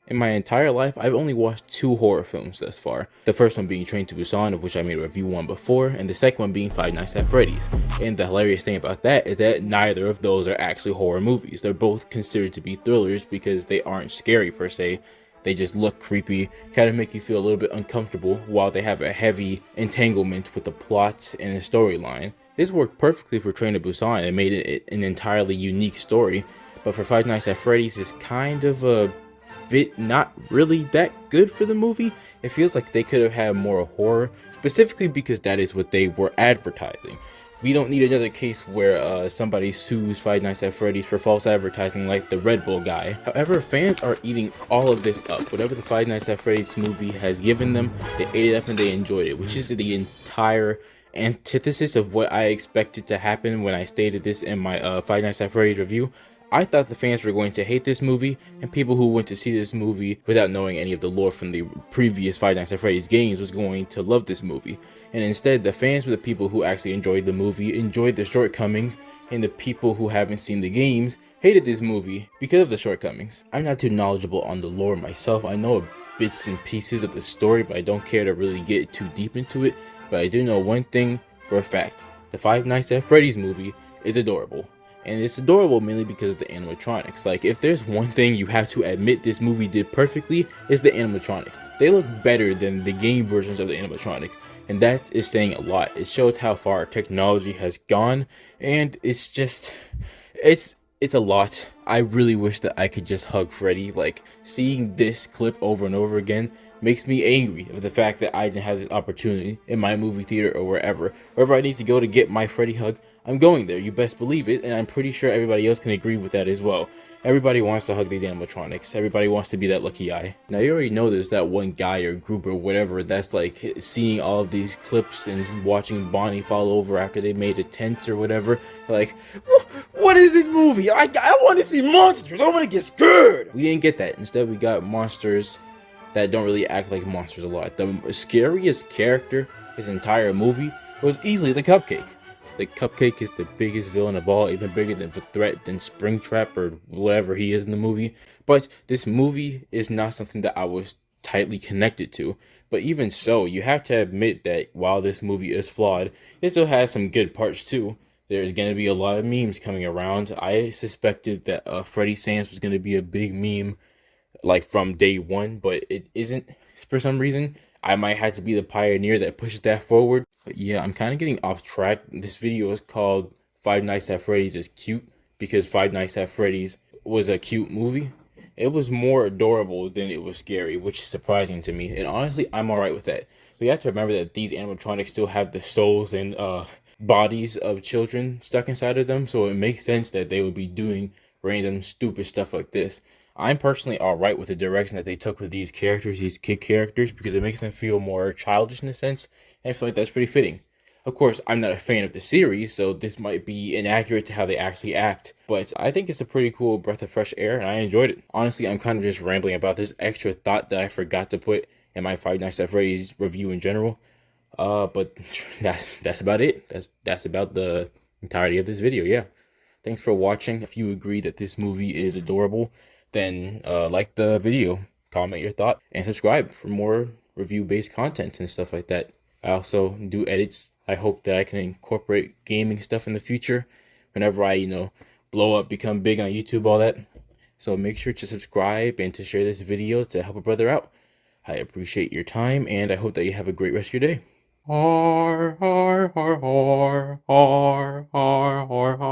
In my entire life, I've only watched 2 horror films thus far. The first one being Train to Busan, of which I made a review on before, and the second one being Five Nights at Freddy's. And the hilarious thing about that is that neither of those are actually horror movies. They're both considered to be thrillers because they aren't scary per se. They just look creepy, kind of make you feel a little bit uncomfortable, while they have a heavy entanglement with the plot and the storyline. This worked perfectly for Train to Busan and made it an entirely unique story, but for Five Nights at Freddy's, it's kind of a bit not really that good for the movie. It feels like they could have had more horror, specifically because that is what they were advertising. We don't need another case where somebody sues Five Nights at Freddy's for false advertising like the Red Bull guy. However, fans are eating all of this up. Whatever the Five Nights at Freddy's movie has given them, they ate it up and they enjoyed it, which is the entire antithesis of what I expected to happen when I stated this in my Five Nights at Freddy's review. I thought the fans were going to hate this movie, and people who went to see this movie without knowing any of the lore from the previous Five Nights at Freddy's games was going to love this movie. And instead, the fans were the people who actually enjoyed the movie, enjoyed the shortcomings, and the people who haven't seen the games hated this movie because of the shortcomings. I'm not too knowledgeable on the lore myself. I know bits and pieces of the story, but I don't care to really get too deep into it. But I do know one thing for a fact. The Five Nights at Freddy's movie is adorable. And it's adorable mainly because of the animatronics. Like, if there's one thing you have to admit this movie did perfectly, it's the animatronics. They look better than the game versions of the animatronics, and that is saying a lot. It shows how far technology has gone, and it's just, it's a lot. I really wish that I could just hug Freddy. Like, seeing this clip over and over again makes me angry of the fact that I didn't have this opportunity in my movie theater or wherever I need to go to get my Freddy hug. I'm going there, you best believe it, and I'm pretty sure everybody else can agree with that as well. Everybody wants to hug these animatronics. Everybody wants to be that lucky eye. Now, you already know there's that one guy or group or whatever that's like seeing all of these clips and watching Bonnie fall over after they made a tent or whatever. Like, what is this movie? I want to see monsters. I want to get scared. We didn't get that. Instead, we got monsters that don't really act like monsters a lot. The scariest character this entire movie was easily the Cupcake. The Cupcake is the biggest villain of all, even bigger than the threat than Springtrap or whatever he is in the movie. But this movie is not something that I was tightly connected to. But even so, you have to admit that while this movie is flawed, it still has some good parts too. There's going to be a lot of memes coming around. I suspected that Freddy Sans was going to be a big meme like from day one, but it isn't for some reason. I might have to be the pioneer that pushes that forward. But yeah, I'm kind of getting off track. This video is called Five Nights at Freddy's is Cute because Five Nights at Freddy's was a cute movie. It was more adorable than it was scary, which is surprising to me. And honestly, I'm alright with that. But you have to remember that these animatronics still have the souls and bodies of children stuck inside of them, so it makes sense that they would be doing random stupid stuff like this. I'm personally alright with the direction that they took with these characters, these kid characters, because it makes them feel more childish in a sense, and I feel like that's pretty fitting. Of course, I'm not a fan of the series, so this might be inaccurate to how they actually act, but I think it's a pretty cool breath of fresh air, and I enjoyed it. Honestly, I'm kind of just rambling about this extra thought that I forgot to put in my Five Nights at Freddy's review in general. But that's about it. That's about the entirety of this video. Yeah. Thanks for watching. If you agree that this movie is adorable, then like the video, comment your thought, and subscribe for more review-based content and stuff like that. I also do edits. I hope that I can incorporate gaming stuff in the future whenever I, blow up, become big on YouTube, all that. So make sure to subscribe and to share this video to help a brother out. I appreciate your time, and I hope that you have a great rest of your day. Har, har, har, har, har, har, har, har.